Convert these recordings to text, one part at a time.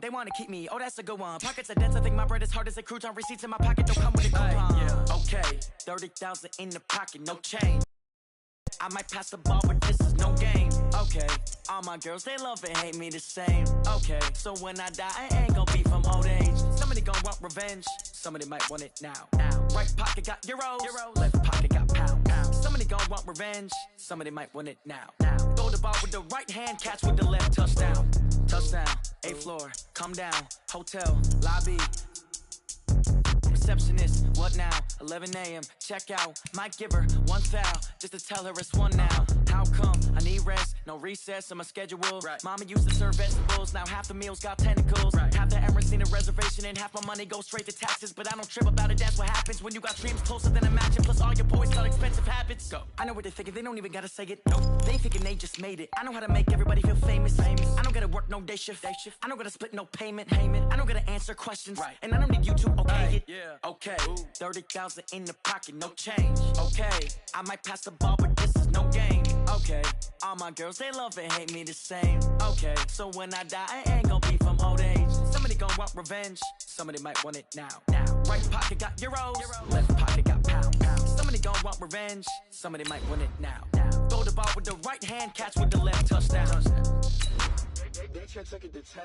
They wanna keep me, oh that's a good one. Pockets are dense, I think my bread is hard as a crouton. Receipts in my pocket don't come with a coupon. Yeah. Okay, 30,000 in the pocket, no change. I might pass the ball, but this is no game. Okay, all my girls, they love and hate me the same. Okay, so when I die, I ain't gon' be from old age. Somebody gon' want revenge, somebody might want it now. Right pocket got euros, left pocket got pound. Somebody gon' want revenge, somebody might want it now. Throw the ball with the right hand, catch with the left, touchdown. Touchdown, 8th floor, come down, hotel, lobby. Receptionist, what now? 11 a.m. check out. Might give her one foul just to tell her it's one now. How come? I need rest, no recess in my schedule. Right. Mama used to serve vegetables, now half the meals got tentacles. Right. Half the Emirates need a reservation and half my money goes straight to taxes. But I don't trip about it, that's what happens when you got dreams closer than imagine. Plus all your boys got expensive habits. Go. I know what they're thinking, they don't even gotta say it. Nope. They thinking they just made it. I know how to make everybody feel famous. I don't gotta work no day shift. I don't gotta split no payment. I don't gotta answer questions. Right. And I don't need you to okay it. Yeah. Okay, 30,000 in the pocket, no change. Okay, I might pass the ball, but this is no game. Okay, all my girls, they love and hate me the same. Okay, so when I die, I ain't gon' be from old age. Somebody gon' want revenge, somebody might want it now. Right pocket got euros, left pocket got pound. Somebody gon' want revenge, somebody might want it now. Throw the ball with the right hand, catch with the left, touchdown. They took it to 10.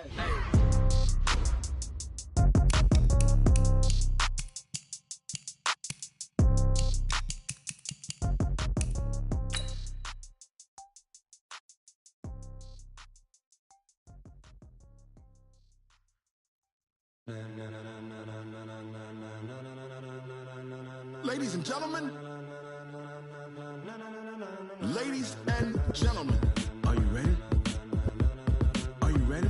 Ladies and gentlemen, ladies and gentlemen, are you ready? Are you ready?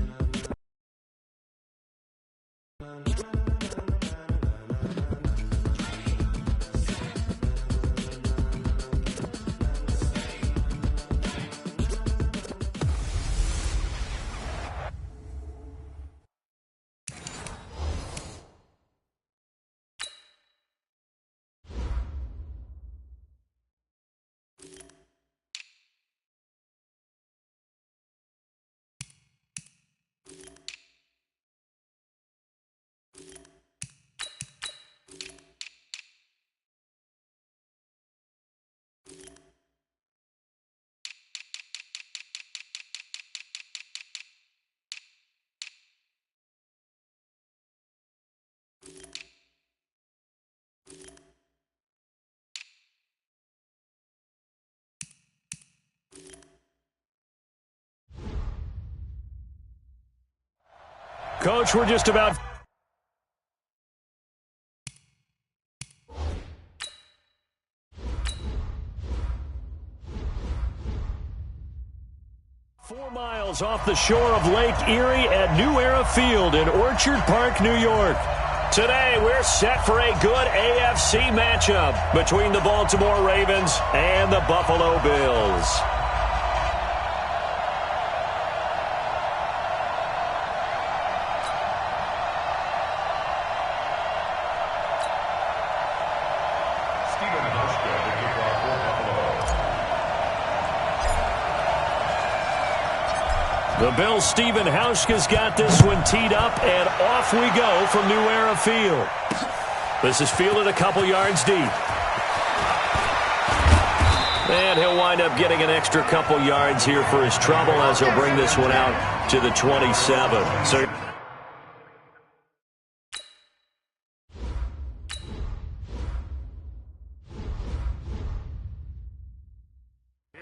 Coach, we're just about... ...4 miles off the shore of Lake Erie at New Era Field in Orchard Park, New York. Today, we're set for a good AFC matchup between the Baltimore Ravens and the Buffalo Bills. The Bills' Stephen Hauschka's got this one teed up, and off we go from New Era Field. This is fielded a couple yards deep. And he'll wind up getting an extra couple yards here for his trouble as he'll bring this one out to the 27. So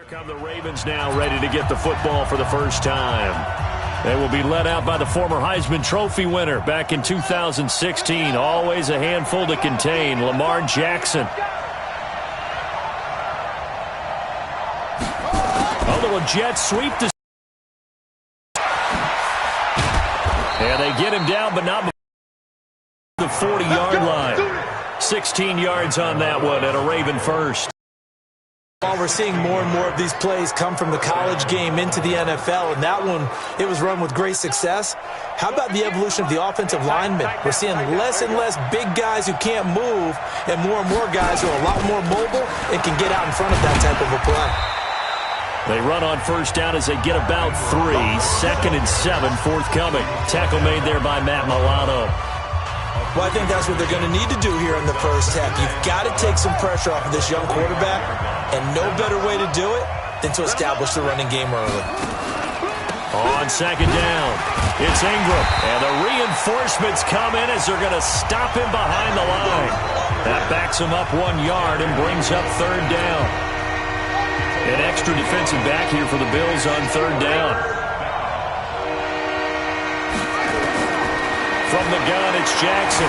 come the Ravens now, ready to get the football for the first time. They will be led out by the former Heisman Trophy winner back in 2016. Always a handful to contain, Lamar Jackson. A little jet sweep to... And they get him down, but not the 40-yard line. 16 yards on that one, and a Raven first. While we're seeing more and more of these plays come from the college game into the NFL, and that one, it was run with great success. How about the evolution of the offensive linemen? We're seeing less and less big guys who can't move, and more guys who are a lot more mobile and can get out in front of that type of a play. They run on first down as they get about 3. 2nd and 7 forthcoming. Tackle made there by Matt Milano. Well, I think that's what they're going to need to do here in the first half. You've got to take some pressure off of this young quarterback, and no better way to do it than to establish the running game early. On 2nd down, it's Ingram, and the reinforcements come in as they're going to stop him behind the line. That backs him up 1 yard and brings up 3rd down. An extra defensive back here for the Bills on 3rd down. From the gun, it's Jackson.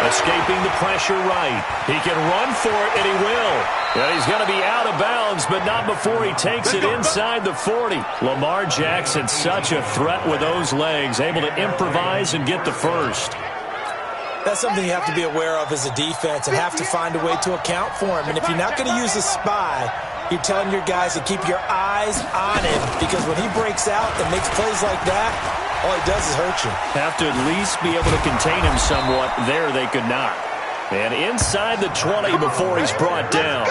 Escaping the pressure right. He can run for it, and he will. And he's going to be out of bounds, but not before he takes it inside the 40. Lamar Jackson, such a threat with those legs, able to improvise and get the first. That's something you have to be aware of as a defense and have to find a way to account for him. And if you're not going to use a spy, you're telling your guys to keep your eyes on him, because when he breaks out and makes plays like that, all he does is hurt you. Have to at least be able to contain him somewhat. There they could not. And inside the 20 before he's brought down.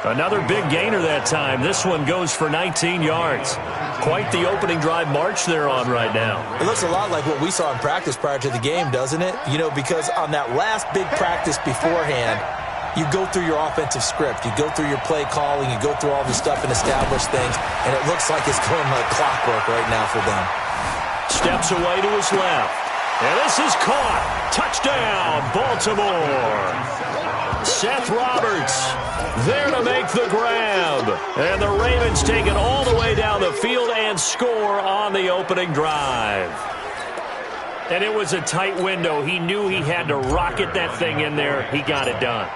Another big gainer that time. This one goes for 19 yards. Quite the opening drive march they're on right now. It looks a lot like what we saw in practice prior to the game, doesn't it? You know, because on that last big practice beforehand, you go through your offensive script. You go through your play calling. You go through all this stuff and establish things. And it looks like it's going like clockwork right now for them. Steps away to his left. And this is caught. Touchdown, Baltimore. Seth Roberts there to make the grab. And the Ravens take it all the way down the field and score on the opening drive. And it was a tight window. He knew he had to rocket that thing in there. He got it done.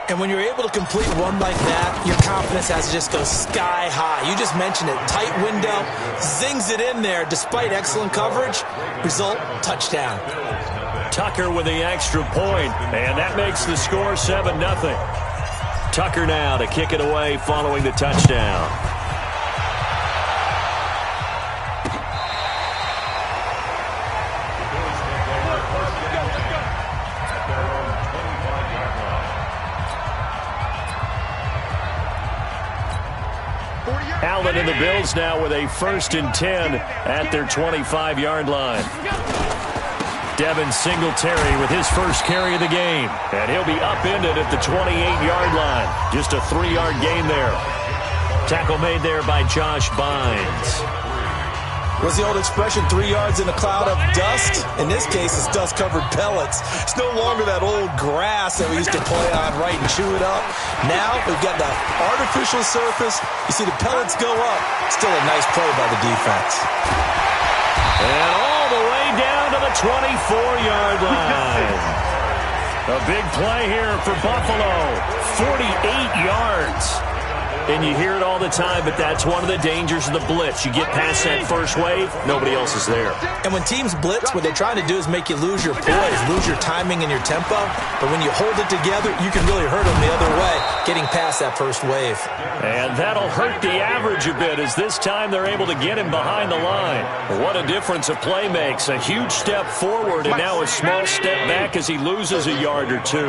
And when you're able to complete one like that, your confidence has to just go sky high. You just mentioned it. Tight window, zings it in there despite excellent coverage. Result, touchdown. Tucker with the extra point, and that makes the score 7-0. Tucker now to kick it away following the touchdown. Allen and the Bills now with a 1st and 10 at their 25-yard line. Devin Singletary with his first carry of the game. And he'll be upended at the 28-yard line. Just a 3-yard gain there. Tackle made there by Josh Bynes. What's the old expression, 3 yards in a cloud of dust? In this case, it's dust-covered pellets. It's no longer that old grass that we used to play on, right, and chew it up. Now we've got the artificial surface. You see the pellets go up. Still a nice play by the defense. And all the way down to the 24-yard line. A big play here for Buffalo. 48 yards. And you hear it all the time, but that's one of the dangers of the blitz. You get past that first wave, nobody else is there. And when teams blitz, what they're trying to do is make you lose your poise, lose your timing and your tempo. But when you hold it together, you can really hurt them the other way, getting past that first wave. And that'll hurt the average a bit, as this time they're able to get him behind the line. What a difference a play makes. A huge step forward and now a small step back as he loses a yard or two.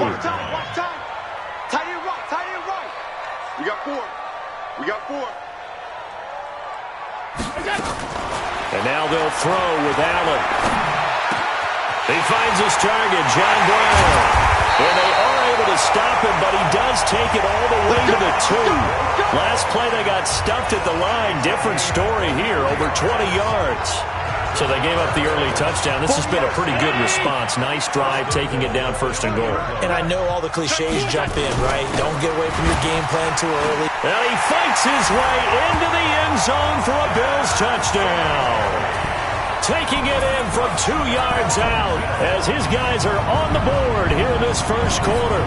Tight end right. We got 4. And now they'll throw with Allen. He finds his target, John Brown. And they are able to stop him, but he does take it all the way to the 2. Last play they got stuffed at the line. Different story here, over 20 yards. So they gave up the early touchdown. This has been a pretty good response. Nice drive, taking it down 1st and goal. And I know all the cliches jump in, right? Don't get away from your game plan too early. And he fights his way into the end zone for a Bills touchdown. Taking it in from 2 yards out as his guys are on the board here in this first quarter.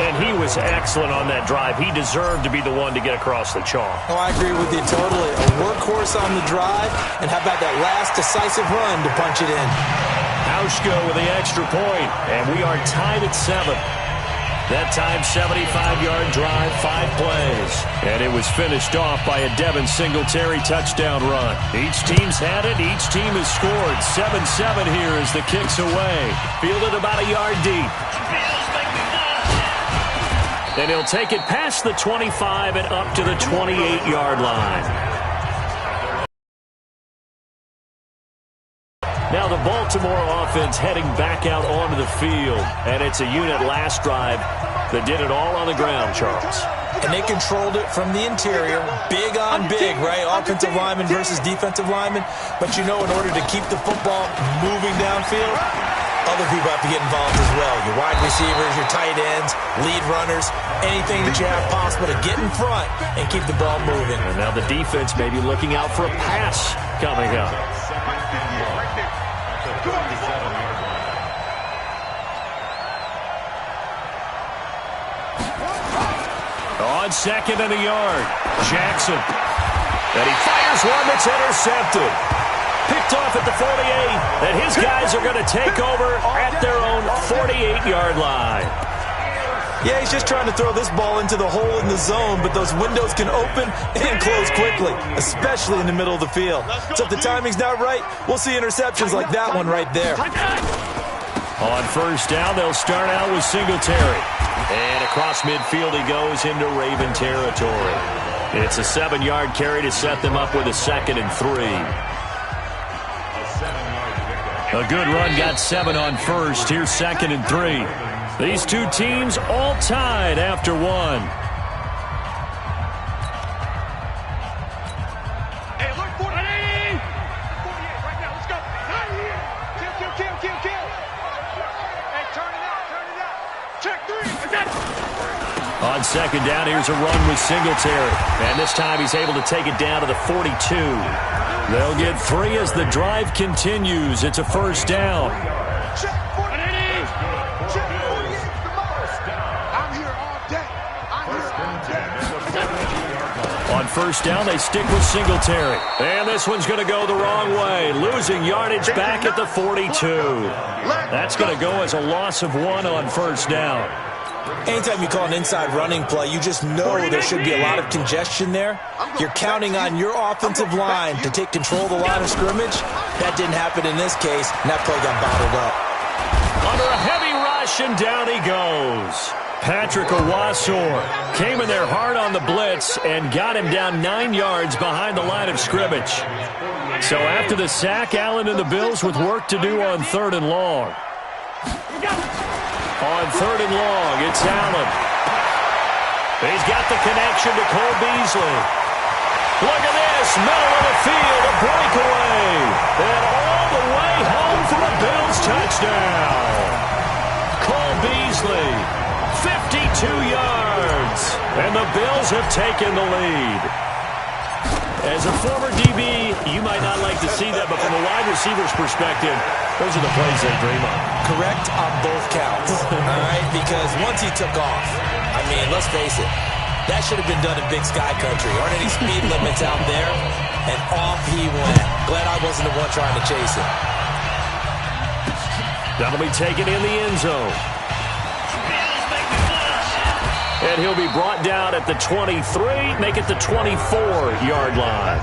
And he was excellent on that drive. He deserved to be the one to get across the chalk. Oh, I agree with you totally. A workhorse on the drive, and how about that last decisive run to punch it in? Hauschka with the extra point, and we are tied at 7. That time, 75-yard drive, 5 plays. And it was finished off by a Devin Singletary touchdown run. Each team's had it. Each team has scored. 7-7 here as the kick's away. Fielded about a yard deep. And he'll take it past the 25 and up to the 28-yard line. Now the Baltimore offense heading back out onto the field. And it's a unit last drive that did it all on the ground, Charles. And they controlled it from the interior. Big on big, right? Offensive lineman versus defensive lineman. But you know, in order to keep the football moving downfield, other people have to get involved as well. Your wide receivers, your tight ends, lead runners, anything that you have possible to get in front and keep the ball moving. And now the defense may be looking out for a pass coming up. On second and a yard, Jackson. And he fires one that's intercepted. Picked off at the 48, and his guys are going to take over at their own 48-yard line. Yeah, he's just trying to throw this ball into the hole in the zone, but those windows can open and close quickly, especially in the middle of the field. So if the timing's not right, we'll see interceptions like that one right there. On first down, they'll start out with Singletary. And across midfield he goes into Raven territory. It's a 7-yard carry to set them up with a 2nd and 3. A good run got 7 on first. Here's 2nd and 3. These two teams all tied after 1. Hey, look, 48 right now. Let's go. Kill. Hey, turn it out. Check 3. On second down, here's a run with Singletary. And this time he's able to take it down to the 42. They'll get 3 as the drive continues. It's a first down. Check 48. Check 48 the most. I'm here all day. On first down, they stick with Singletary. And this one's going to go the wrong way. Losing yardage back at the 42. That's going to go as a loss of 1 on first down. Anytime you call an inside running play, you just know there should be a lot of congestion there. You're counting on your offensive line to take control of the line of scrimmage. That didn't happen in this case, and that play got bottled up. Under a heavy rush, and down he goes. Patrick Owasor came in there hard on the blitz and got him down 9 yards behind the line of scrimmage. So after the sack, Allen and the Bills with work to do on 3rd and long. On 3rd and long, it's Allen. He's got the connection to Cole Beasley. Look at this, middle of the field, a breakaway. And all the way home for a Bills touchdown. Cole Beasley, 52 yards. And the Bills have taken the lead. As a former DB, you might not like to see that, but from a wide receiver's perspective, those are the plays they dream of. Correct on both counts, all right? Because once he took off, I mean, let's face it, that should have been done in Big Sky Country. Aren't any speed limits out there? And off he went. Glad I wasn't the one trying to chase him. That'll be taken in the end zone. And he'll be brought down at the 23, make it the 24-yard line.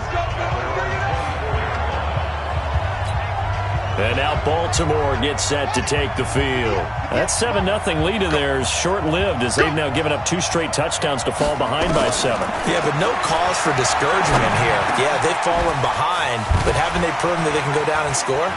And now Baltimore gets set to take the field. That 7-0 lead of theirs short-lived as they've now given up 2 straight touchdowns to fall behind by 7. Yeah, but no cause for discouragement here. Yeah, they've fallen behind, but haven't they proven that they can go down and score?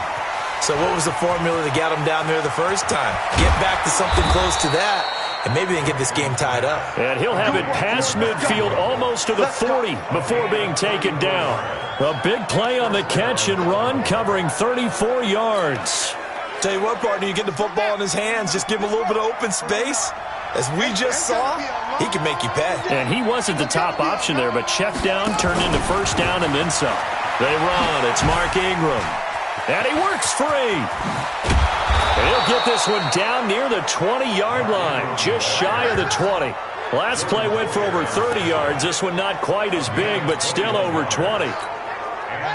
So what was the formula that got them down there the first time? Get back to something close to that, and maybe they can get this game tied up. And he'll have it past midfield almost to the 40 before being taken down. A big play on the catch and run covering 34 yards. Tell you what, partner, you get the football in his hands, just give him a little bit of open space. As we just saw, he can make you pay. And he wasn't the top option there, but check down turned into first down and then some. They run. It's Mark Ingram. And he works free. And he'll get this one down near the 20-yard line, just shy of the 20. Last play went for over 30 yards. This one not quite as big, but still over 20.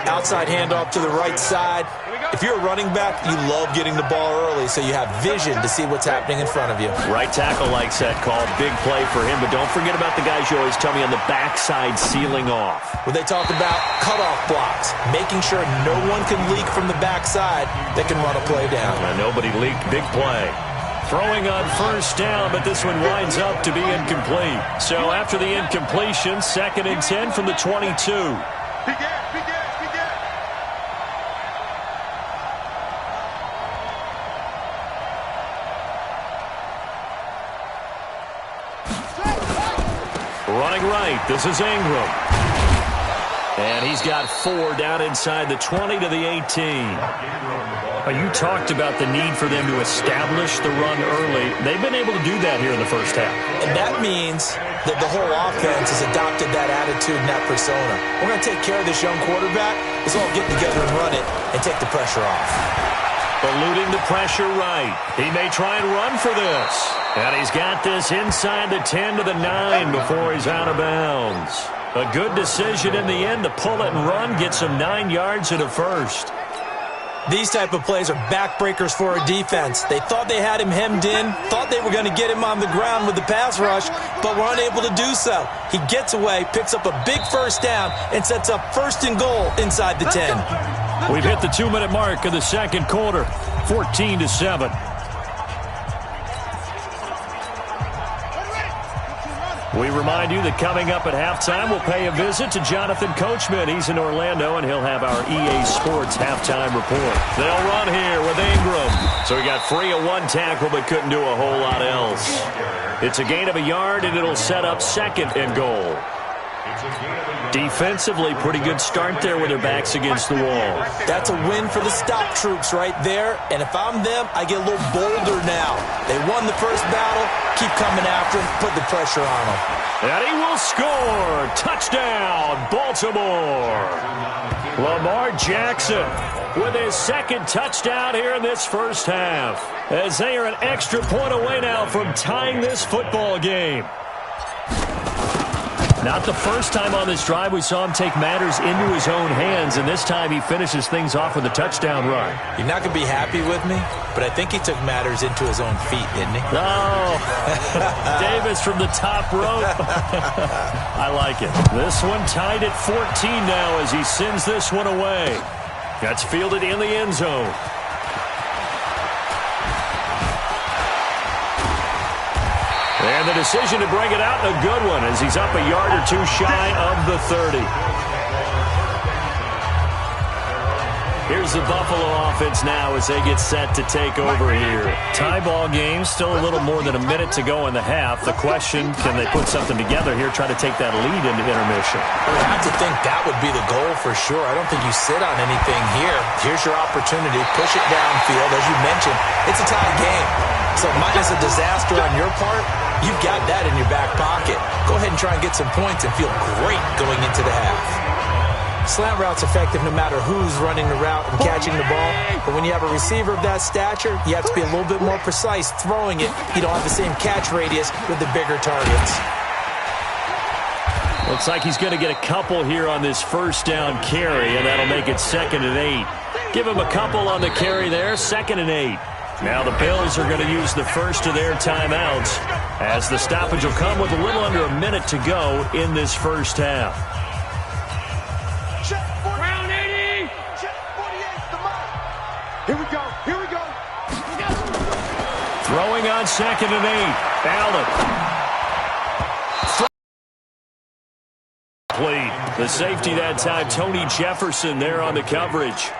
Outside handoff to the right side. If you're a running back, you love getting the ball early so you have vision to see what's happening in front of you. Right tackle likes that call. Big play for him, but don't forget about the guys you always tell me on the backside sealing off. When they talk about cutoff blocks, making sure no one can leak from the backside that can run a play down. Nobody leaked. Big play. Throwing on first down, but this one winds up to be incomplete. So after the incompletion, 2nd and 10 from the 22. Running right, this is Ingram. And he's got 4 down inside the 20 to the 18. You talked about the need for them to establish the run early. They've been able to do that here in the first half. And that means that the whole offense has adopted that attitude and that persona. We're going to take care of this young quarterback. Let's all get together and run it and take the pressure off. Eluding the pressure right. He may try and run for this. And he's got this inside the 10 to the 9 before he's out of bounds. A good decision in the end to pull it and run, gets him 9 yards and a first. These type of plays are backbreakers for a defense. They thought they had him hemmed in, thought they were going to get him on the ground with the pass rush, but were unable to do so. He gets away, picks up a big first down, and sets up 1st and goal inside the 10. We've hit the 2-minute mark of the second quarter, 14-7. We remind you that coming up at halftime, we'll pay a visit to Jonathan Coachman. He's in Orlando, and he'll have our EA Sports halftime report. They'll run here with Ingram. So he got free of 1 tackle, but couldn't do a whole lot else. It's a gain of a yard, and it'll set up 2nd and goal. Defensively, pretty good start there with their backs against the wall. That's a win for the stop troops right there. And if I'm them, I get a little bolder now. They won the first battle. Keep coming after him. Put the pressure on him. And he will score. Touchdown, Baltimore. Lamar Jackson with his 2nd touchdown here in this first half, as they are an extra point away now from tying this football game. Not the first time on this drive we saw him take matters into his own hands, and this time he finishes things off with a touchdown run. You're not going to be happy with me, but I think he took matters into his own feet, didn't he? Oh, Davis from the top rope. I like it. This one tied at 14 now as he sends this one away. That's fielded in the end zone. And the decision to bring it out, a good one, as he's up a yard or 2 shy of the 30. Here's the Buffalo offense now as they get set to take over here. Tie ball game, still a little more than a minute to go in the half. The question, can they put something together here, try to take that lead into intermission? I would have to think that would be the goal for sure. I don't think you sit on anything here. Here's your opportunity. Push it downfield. As you mentioned, it's a tie game. So minus a disaster on your part, you've got that in your back pocket. Go ahead and try and get some points and feel great going into the half. Slant route's effective no matter who's running the route and catching the ball. But when you have a receiver of that stature, you have to be a little bit more precise throwing it. You don't have the same catch radius with the bigger targets. Looks like he's going to get a couple here on this first down carry, and that'll make it 2nd and 8. Give him a couple on the carry there, 2nd and 8. Now the Bills are going to use the first of their timeouts, as the stoppage will come with a little under a minute to go in this first half. Round 80. Check 48, the mark. Here we go. Here we go. Throwing on 2nd and 8. Allen. The safety that time, Tony Jefferson there on the coverage.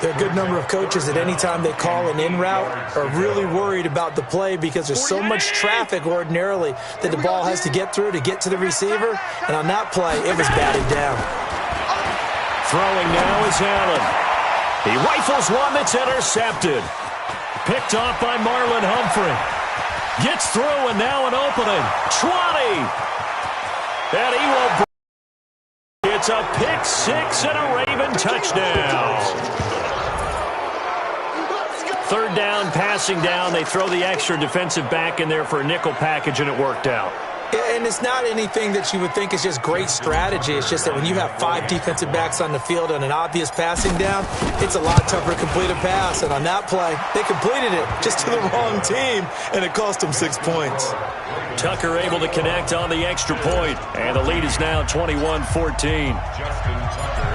There are a good number of coaches that any time they call an in route are really worried about the play because there's so much traffic ordinarily that the ball has to get through to get to the receiver. And on that play, it was batted down. Throwing now is Allen. He rifles one that's intercepted. Picked off by Marlon Humphrey. Gets through and now an opening. 20. And he will. It's a pick 6 and a Raven touchdown. 3rd down, passing down. They throw the extra defensive back in there for a nickel package, and it worked out. And it's not anything that you would think is just great strategy. It's just that when you have 5 defensive backs on the field and an obvious passing down, it's a lot tougher to complete a pass. And on that play, they completed it just to the wrong team, and it cost them 6 points. Tucker able to connect on the extra point, and the lead is now 21-14.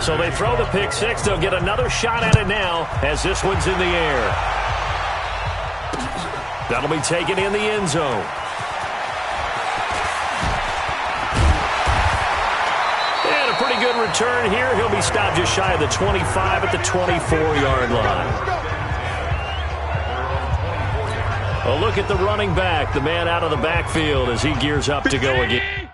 So they throw the pick 6. They'll get another shot at it now as this one's in the air. That'll be taken in the end zone. And a pretty good return here. He'll be stopped just shy of the 25 at the 24-yard line. A look at the running back, the man out of the backfield as he gears up to go again.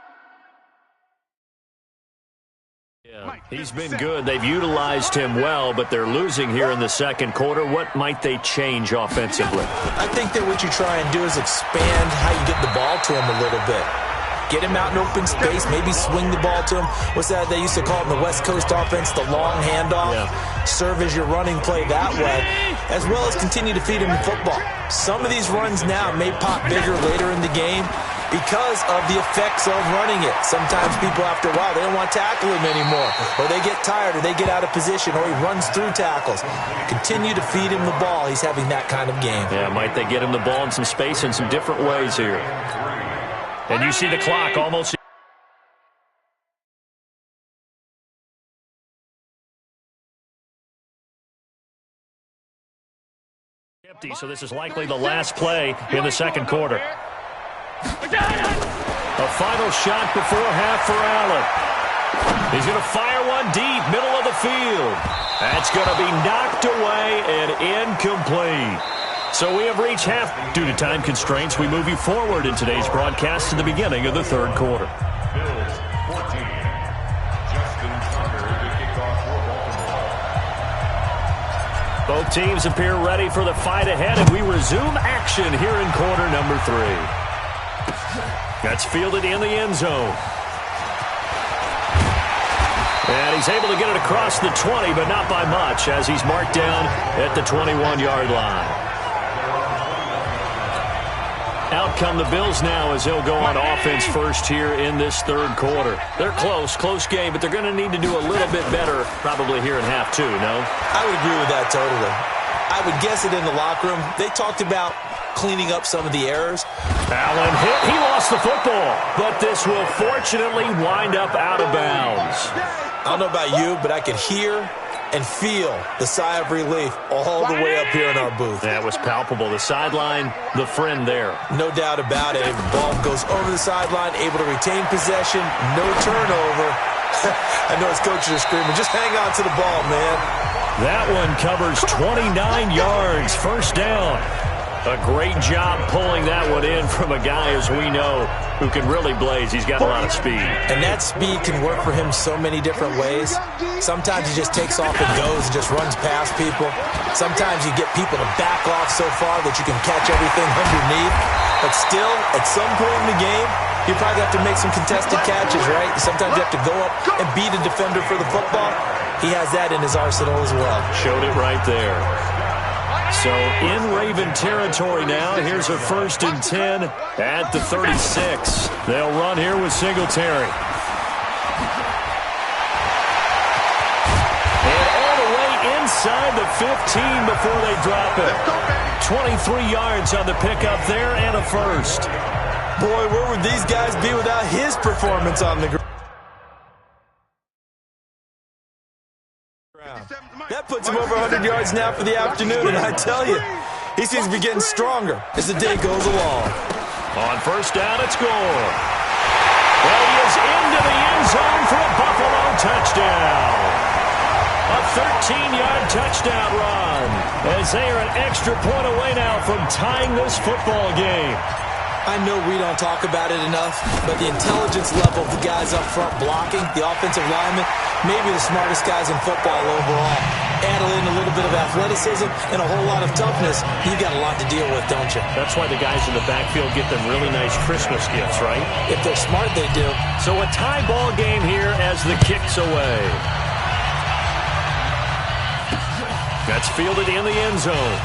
He's been good. They've utilized him well, but they're losing here in the second quarter. What might they change offensively? I think that what you try and do is expand how you get the ball to him a little bit. Get him out in open space, maybe swing the ball to him. What's that they used to call it in the West Coast offense, the long handoff? Yeah. Serve as your running play that way, as well as continue to feed him the football. Some of these runs now may pop bigger later in the game because of the effects of running it. Sometimes people, after a while, they don't want to tackle him anymore, or they get tired, or they get out of position, or he runs through tackles. Continue to feed him the ball. He's having that kind of game. Yeah, might they get him the ball in some space in some different ways here. And you see the clock almost. Empty, so this is likely the last play in the second quarter. A final shot before half for Allen. He's going to fire one deep, middle of the field. That's going to be knocked away and incomplete. So we have reached half. Due to time constraints, we move you forward in today's broadcast to the beginning of the third quarter. Both teams appear ready for the fight ahead, and we resume action here in quarter number 3. That's fielded in the end zone. And he's able to get it across the 20, but not by much, as he's marked down at the 21-yard line. Out come the Bills now as they'll go on offense first here in this third quarter. They're close game, but they're going to need to do a little bit better probably here in half 2, no? I would agree with that totally. I would guess it in the locker room. They talked about cleaning up some of the errors. Allen hit. He lost the football, but this will fortunately wind up out of bounds. I don't know about you, but I could hear and feel the sigh of relief all the way up here in our booth. That was palpable. The sideline, the friend there. No doubt about it. Ball goes over the sideline, able to retain possession, no turnover. I know his coaches are screaming, just hang on to the ball, man. That one covers 29 yards, first down. A great job pulling that one in from a guy, as we know, who can really blaze. He's got a lot of speed. And that speed can work for him so many different ways. Sometimes he just takes off and goes and just runs past people. Sometimes you get people to back off so far that you can catch everything underneath. But still, at some point in the game, you probably have to make some contested catches, right? Sometimes you have to go up and beat a defender for the football. He has that in his arsenal as well. Showed it right there. So in Raven territory now, here's a 1st and 10 at the 36. They'll run here with Singletary. And all the way inside the 15 before they drop it. 23 yards on the pickup there and a first. Boy, where would these guys be without his performance on the ground? That puts him over 100 yards now for the afternoon, and I tell you, he seems to be getting stronger as the day goes along. On first down, it's Gore. Well, he is into the end zone for a Buffalo touchdown. A 13-yard touchdown run, as they are an extra point away now from tying this football game. I know we don't talk about it enough, but the intelligence level of the guys up front blocking, the offensive linemen, maybe the smartest guys in football overall. Add in a little bit of athleticism and a whole lot of toughness, you got a lot to deal with, don't you? That's why the guys in the backfield get them really nice Christmas gifts, right? If they're smart, they do. So a tie ball game here as the kick's away. That's fielded in the end zone.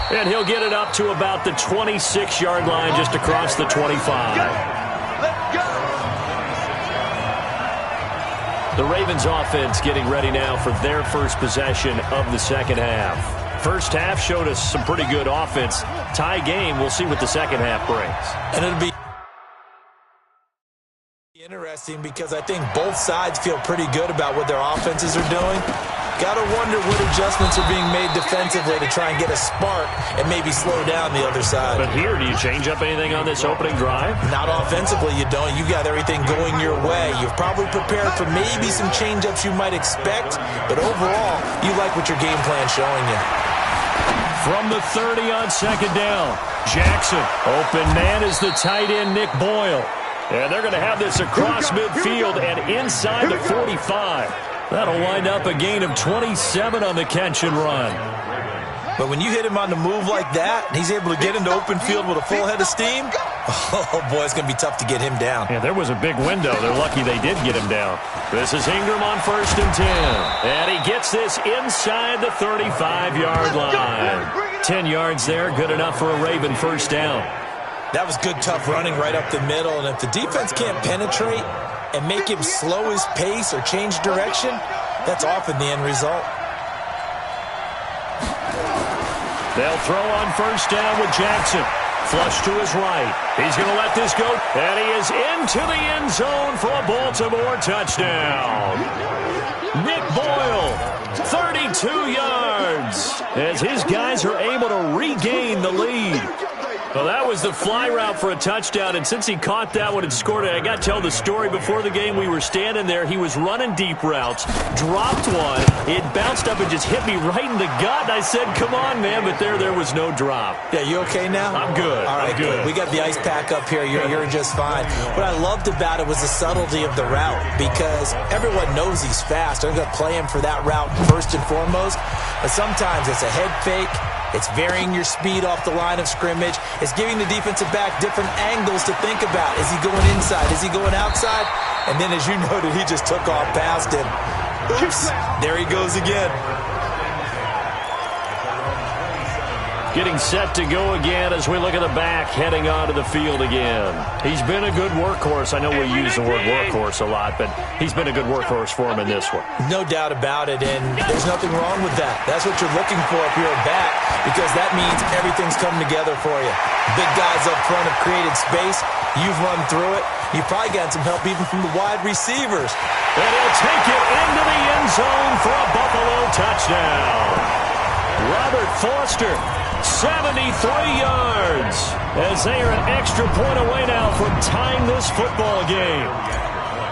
And he'll get it up to about the 26-yard line, just across the 25. The Ravens offense getting ready now for their first possession of the second half. First half showed us some pretty good offense. Tie game, we'll see what the second half brings. And it'll be interesting because I think both sides feel pretty good about what their offenses are doing. Got to wonder what adjustments are being made defensively to try and get a spark and maybe slow down the other side. But here, do you change up anything on this opening drive? Not offensively, you don't. You got everything going your way. You've probably prepared for maybe some change-ups you might expect, but overall, you like what your game plan's showing you. From the 30 on second down, Jackson. Open man is the tight end, Nick Boyle. And they're going to have this across midfield and inside the 45. That'll wind up a gain of 27 on the catch and run. But when you hit him on the move like that, and he's able to get into open field with a full head of steam, oh, boy, it's going to be tough to get him down. Yeah, there was a big window. They're lucky they did get him down. This is Ingram on 1st and 10. And he gets this inside the 35-yard line. 10 yards there, good enough for a Raven first down. That was good, tough running right up the middle. And if the defense can't penetrate and make him slow his pace or change direction, that's often the end result. They'll throw on first down with Jackson. Flush to his right. He's going to let this go. And he is into the end zone for a Baltimore touchdown. Nick Boyle, 32 yards, as his guys are able to regain the lead. Well, that was the fly route for a touchdown, and since he caught that one and scored it, I got to tell the story. Before the game, we were standing there. He was running deep routes, dropped one. It bounced up and just hit me right in the gut. I said, come on, man, but there was no drop. Yeah, you okay now? I'm good. All right, I'm good. We got the ice pack up here. You're just fine. What I loved about it was the subtlety of the route, because everyone knows he's fast. They're going to play him for that route first and foremost, but sometimes it's a head fake. It's varying your speed off the line of scrimmage. It's giving the defensive back different angles to think about. Is he going inside? Is he going outside? And then, as you noted, he just took off past him. Oops. There he goes again. Getting set to go again as we look at the back, heading onto the field again. He's been a good workhorse. I know we use the word workhorse a lot, but he's been a good workhorse for him in this one. No doubt about it, and there's nothing wrong with that. That's what you're looking for if you're a back, because that means everything's coming together for you. Big guys up front have created space. You've run through it. You've probably gotten some help even from the wide receivers. And he'll take it into the end zone for a Buffalo touchdown. Robert Foster, 73 yards, as they are an extra point away now from tying this football game.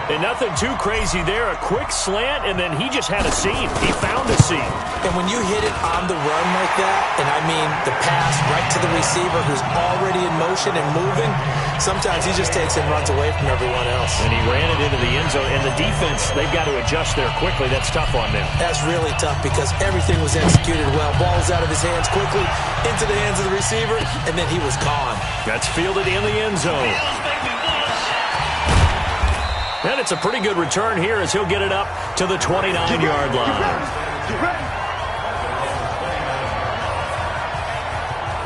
And nothing too crazy there. A quick slant, and then he just had a seam. He found a seam. And when you hit it on the run like that, and I mean the pass right to the receiver who's already in motion and moving, sometimes he just takes and runs away from everyone else. And he ran it into the end zone. And the defense, they've got to adjust there quickly. That's tough on them. That's really tough because everything was executed well. Ball was out of his hands quickly, into the hands of the receiver, and then he was gone. That's fielded in the end zone. And it's a pretty good return here as he'll get it up to the 29-yard line.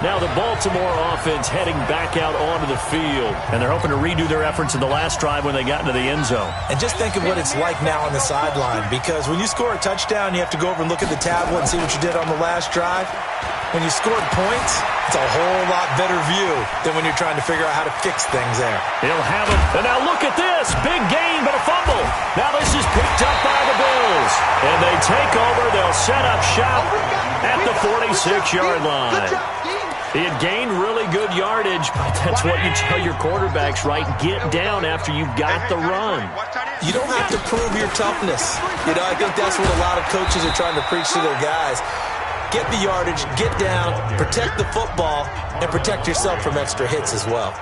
Now the Baltimore offense heading back out onto the field. And they're hoping to redo their efforts in the last drive when they got into the end zone. And just think of what it's like now on the sideline, because when you score a touchdown, you have to go over and look at the tablet and see what you did on the last drive. When you scored points, it's a whole lot better view than when you're trying to figure out how to fix things there. He'll have it. And now look at this. Big gain, but a fumble. Now this is picked up by the Bills. And they take over. They'll set up shop at the 46-yard line. He had gained really good yardage, but that's what you tell your quarterbacks, right? Get down after you've got the run. You don't have to prove your toughness. You know, I think that's what a lot of coaches are trying to preach to their guys. Get the yardage, get down, protect the football, and protect yourself from extra hits as well.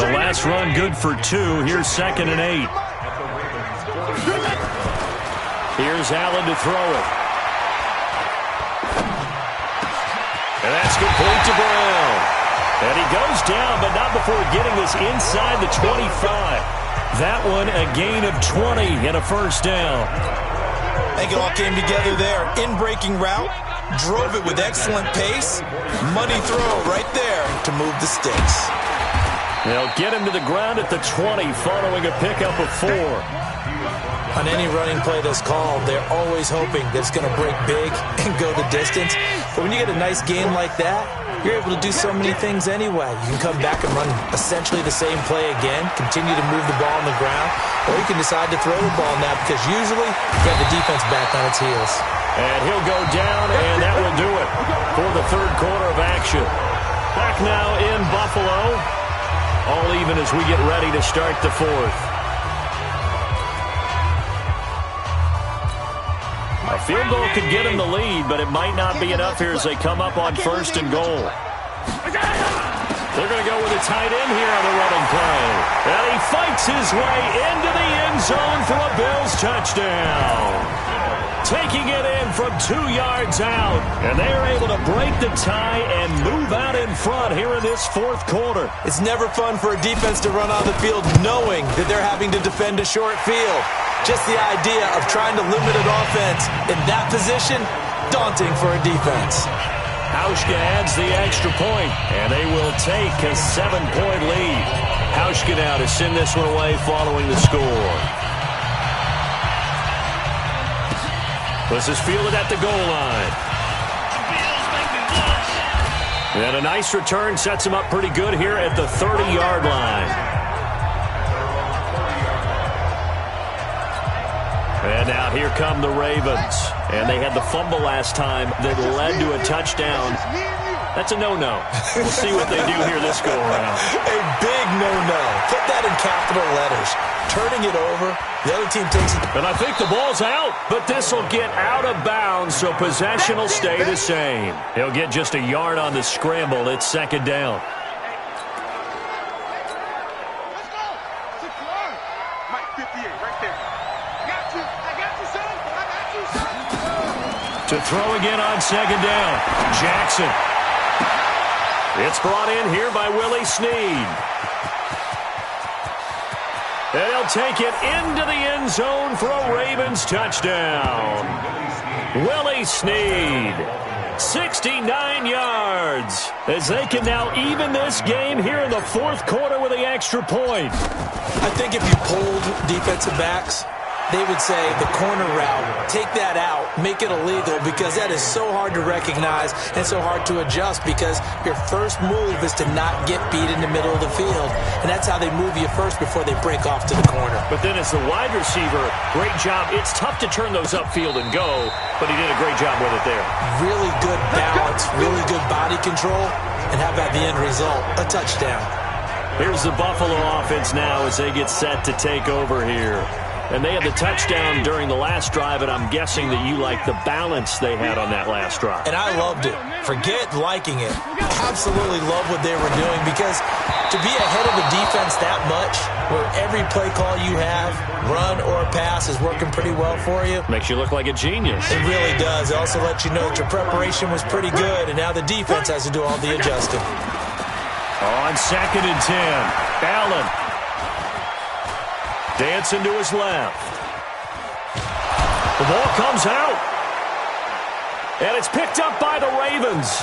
The last run good for 2. Here's 2nd and 8. Here's Allen to throw it. And that's complete to Brown. And he goes down, but not before getting this inside the 25. That one a gain of 20 and a first down. I think it all came together there. In-breaking route, drove it with excellent pace. Money throw right there to move the sticks. They'll get him to the ground at the 20 following a pickup of 4. On any running play that's called, they're always hoping that it's going to break big and go the distance. But when you get a nice gain like that, you're able to do so many things anyway. You can come back and run essentially the same play again, continue to move the ball on the ground, or you can decide to throw the ball now because usually you have the defense back on its heels. And he'll go down, and that will do it for the third quarter of action. Back now in Buffalo, all even as we get ready to start the fourth. A field goal could get him the lead, but it might not be enough here as they come up on first and goal. They're going to go with a tight end here on the running play. And he fights his way into the end zone for a Bills touchdown. Taking it in from 2 yards out. And they are able to break the tie and move out in front here in this fourth quarter. It's never fun for a defense to run on the field knowing that they're having to defend a short field. Just the idea of trying to limit an offense in that position, daunting for a defense. Hauschka adds the extra point, and they will take a 7-point lead. Hauschka now to send this one away following the score. This is fielded at the goal line. And a nice return sets him up pretty good here at the 30-yard line. And now here come the Ravens. And they had the fumble last time that led to a touchdown. That's a no-no. We'll see what they do here this go-around. A big no-no. Put that in capital letters. Turning it over, the other team takes it. And I think the ball's out, but this will get out of bounds, so possession will stay the same. He'll get just a yard on the scramble. It's second down. To throw again on second down. Jackson. It's brought in here by Willie Snead. And he'll take it into the end zone for a Ravens touchdown. Willie Snead. 69 yards. As they can now even this game here in the fourth quarter with the extra point. I think if you polled defensive backs, they would say the corner route, take that out, make it illegal, because that is so hard to recognize and so hard to adjust because your first move is to not get beat in the middle of the field. And that's how they move you first before they break off to the corner. But then as the wide receiver, great job. It's tough to turn those upfield and go, but he did a great job with it there. Really good balance, really good body control, and how about the end result? A touchdown. Here's the Buffalo offense now as they get set to take over here. And they had the touchdown during the last drive, and I'm guessing that you like the balance they had on that last drive. And I loved it. Forget liking it. Absolutely love what they were doing because to be ahead of a defense that much, where every play call you have, run or pass, is working pretty well for you. Makes you look like a genius. It really does. It also lets you know that your preparation was pretty good, and now the defense has to do all the adjusting. On second and 10, Allen. Dancing to his left. The ball comes out. And it's picked up by the Ravens.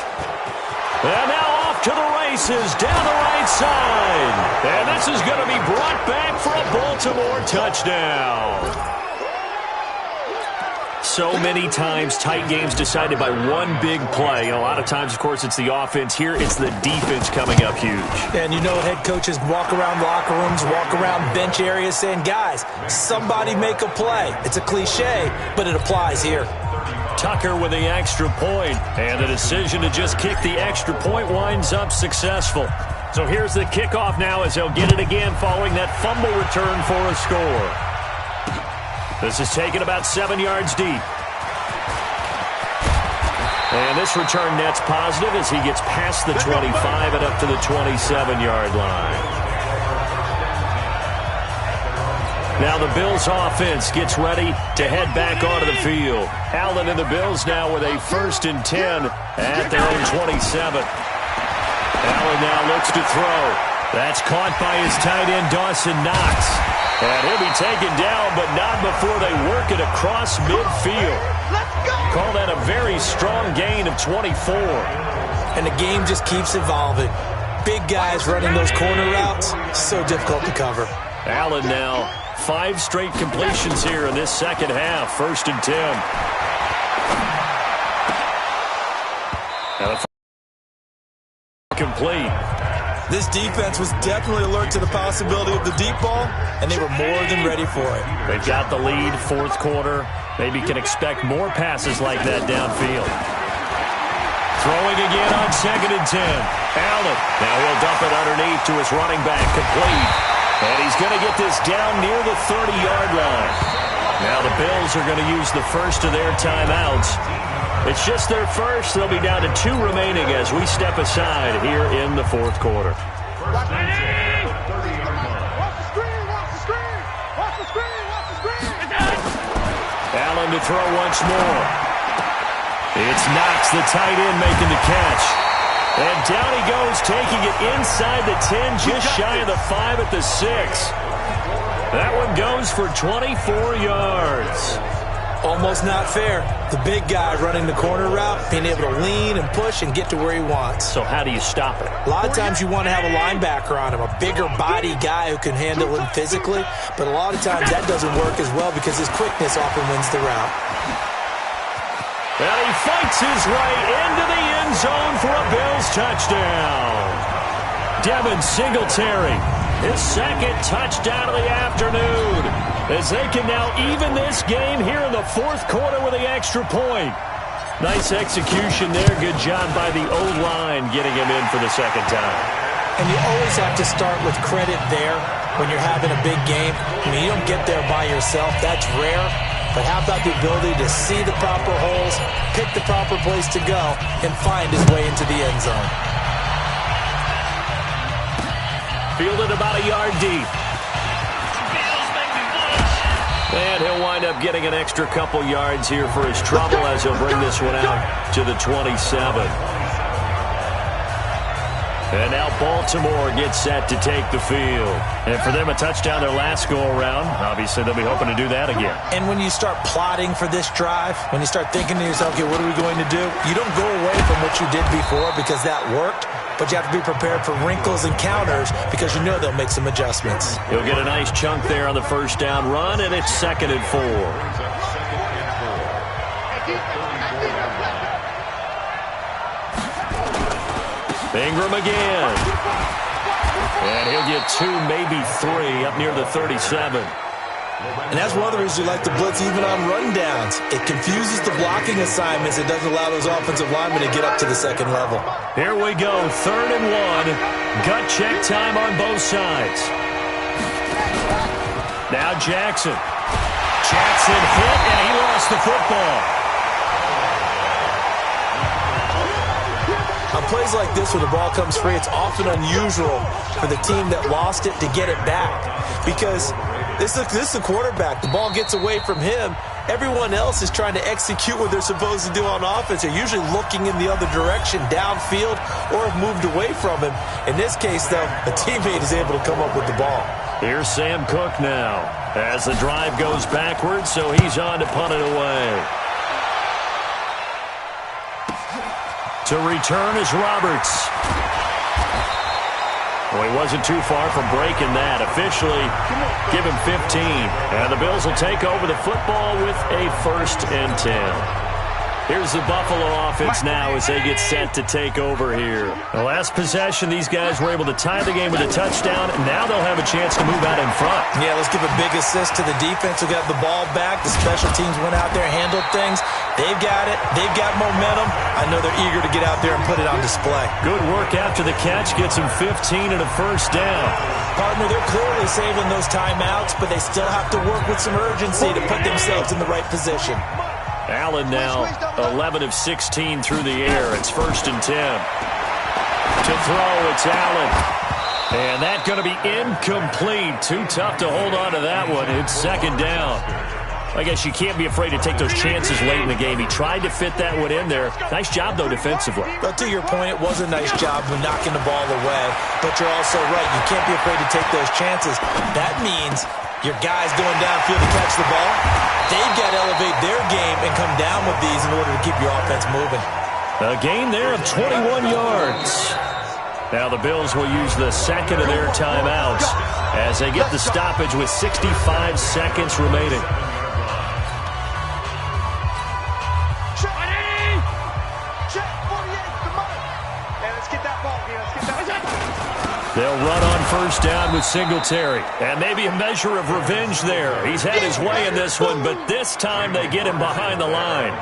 And now off to the races down the right side. And this is going to be brought back for a Baltimore touchdown. So many times tight games decided by one big play. And a lot of times, of course, it's the offense. Here, it's the defense coming up huge. And you know head coaches walk around locker rooms, walk around bench areas saying, guys, somebody make a play. It's a cliche, but it applies here. Tucker with the extra point, and the decision to just kick the extra point winds up successful. So here's the kickoff now as they'll get it again following that fumble return for a score. This is taken about 7 yards deep. And this return net's positive as he gets past the 25 and up to the 27-yard line. Now the Bills offense gets ready to head back onto the field. Allen and the Bills now with a 1st and 10 at their own 27. Allen now looks to throw. That's caught by his tight end, Dawson Knox. And he'll be taken down, but not before they work it across midfield. Call that a very strong gain of 24. And the game just keeps evolving. Big guys running those corner routes, so difficult to cover. Allen now, 5 straight completions here in this second half. 1st and 10. Now the incomplete. This defense was definitely alert to the possibility of the deep ball, and they were more than ready for it. They've got the lead, fourth quarter. Maybe can expect more passes like that downfield. Throwing again on 2nd and 10. Allen. Now he'll dump it underneath to his running back, complete. And he's going to get this down near the 30-yard line. Now the Bills are going to use the first of their timeouts. It's just their first. They'll be down to 2 remaining as we step aside here in the fourth quarter. Allen to throw once more. It's Knox, the tight end, making the catch. And down he goes, taking it inside the 10, just shy of the 5 at the 6. That one goes for 24 yards. Almost not fair. The big guy running the corner route, being able to lean and push and get to where he wants. So how do you stop it? A lot of times you want to have a linebacker on him, a bigger body guy who can handle him physically. But a lot of times that doesn't work as well because his quickness often wins the route. Well, he fights his way into the end zone for a Bills touchdown. Devin Singletary, his second touchdown of the afternoon, as they can now even this game here in the fourth quarter with the extra point. Nice execution there. Good job by the O-line getting him in for the second time. And you always have to start with credit there when you're having a big game. I mean, you don't get there by yourself. That's rare. But how about the ability to see the proper holes, pick the proper place to go, and find his way into the end zone? Fielded about a yard deep. And he'll wind up getting an extra couple yards here for his trouble as he'll bring this one out to the 27. And now Baltimore gets set to take the field. And for them, a touchdown their last go-around. Obviously, they'll be hoping to do that again. And when you start plotting for this drive, when you start thinking to yourself, okay, what are we going to do? You don't go away from what you did before because that worked. But you have to be prepared for wrinkles and counters because you know they'll make some adjustments. He'll get a nice chunk there on the first down run, and it's 2nd and 4. Ingram again. And he'll get 2, maybe 3 up near the 37. And that's one of the reasons you like to blitz even on rundowns. It confuses the blocking assignments. It doesn't allow those offensive linemen to get up to the second level. Here we go, 3rd and 1. Gut check time on both sides. Now Jackson. Jackson hit, and he lost the football. On plays like this where the ball comes free, it's often unusual for the team that lost it to get it back. Because this is the quarterback. The ball gets away from him. Everyone else is trying to execute what they're supposed to do on offense. They're usually looking in the other direction, downfield, or have moved away from him. In this case, though, a teammate is able to come up with the ball. Here's Sam Cook now as the drive goes backwards, so he's on to punt it away. To return is Roberts. Well, he wasn't too far from breaking that. Officially, give him 15. And the Bills will take over the football with a 1st and 10. Here's the Buffalo offense now as they get set to take over here. The last possession, these guys were able to tie the game with a touchdown, and now they'll have a chance to move out in front. Yeah, let's give a big assist to the defense who got the ball back. The special teams went out there, handled things. They've got it. They've got momentum. I know they're eager to get out there and put it on display. Good work after the catch. Gets him 15 and a 1st down. Partner, they're clearly saving those timeouts, but they still have to work with some urgency to put themselves in the right position. Allen now 11 of 16 through the air. It's 1st and 10. To throw, it's Allen. And that's going to be incomplete. Too tough to hold on to that one. It's 2nd down. I guess you can't be afraid to take those chances late in the game. He tried to fit that one in there. Nice job, though, defensively. But to your point, it was a nice job of knocking the ball away. But you're also right. You can't be afraid to take those chances. That means your guys going downfield to catch the ball, they've got to elevate their game and come down with these in order to keep your offense moving. A gain there of 21 yards. Now the Bills will use the 2nd of their timeouts as they get the stoppage with 65 seconds remaining. Check 48, come on. Hey, let's get that ball here. Let's get that They'll run on first down with Singletary. And maybe a measure of revenge there. He's had his way in this one, but this time they get him behind the line.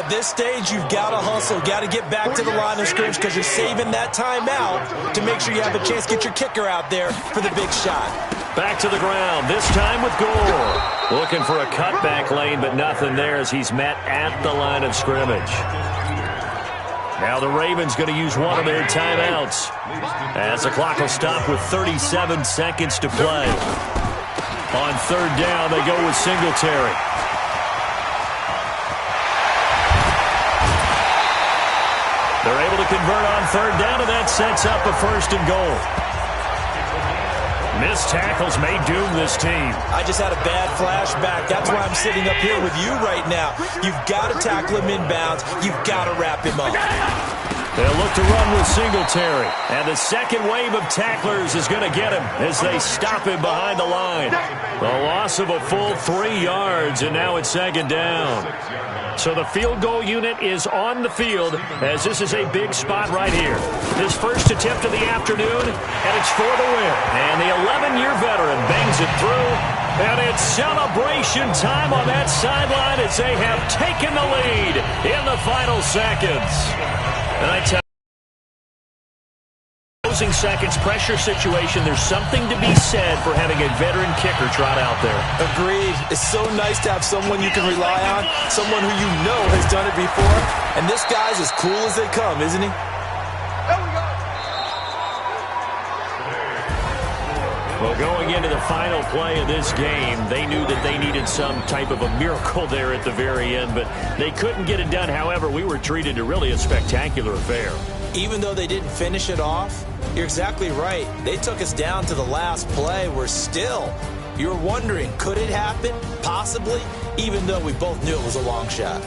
At this stage, you've got to hustle, got to get back to the line of scrimmage because you're saving that timeout to make sure you have a chance to get your kicker out there for the big shot. Back to the ground, this time with Gore. Looking for a cutback lane, but nothing there as he's met at the line of scrimmage. Now the Ravens going to use one of their timeouts as the clock will stop with 37 seconds to play. On third down, they go with Singletary. They're able to convert on third down, and that sets up a first and goal. Missed tackles may doom this team. I just had a bad flashback. That's why I'm sitting up here with you right now. You've got to tackle him inbounds. You've got to wrap him up. They'll look to run with Singletary. And the second wave of tacklers is going to get him as they stop him behind the line. The loss of a full 3 yards, and now it's second down. So the field goal unit is on the field as this is a big spot right here. His first attempt of the afternoon, and it's for the win. And the 11-year veteran bangs it through, and it's celebration time on that sideline as they have taken the lead in the final seconds. And I tell closing seconds pressure situation, there's something to be said for having a veteran kicker trot out there. Agreed. It's so nice to have someone you can rely on, someone who you know has done it before. And this guy's as cool as they come, isn't he? There we go. Well, going into the final play of this game, they knew that they needed some type of a miracle there at the very end, but they couldn't get it done. However, we were treated to really a spectacular affair. Even though they didn't finish it off, you're exactly right. They took us down to the last play. We're still, you're wondering, could it happen? Possibly, even though we both knew it was a long shot.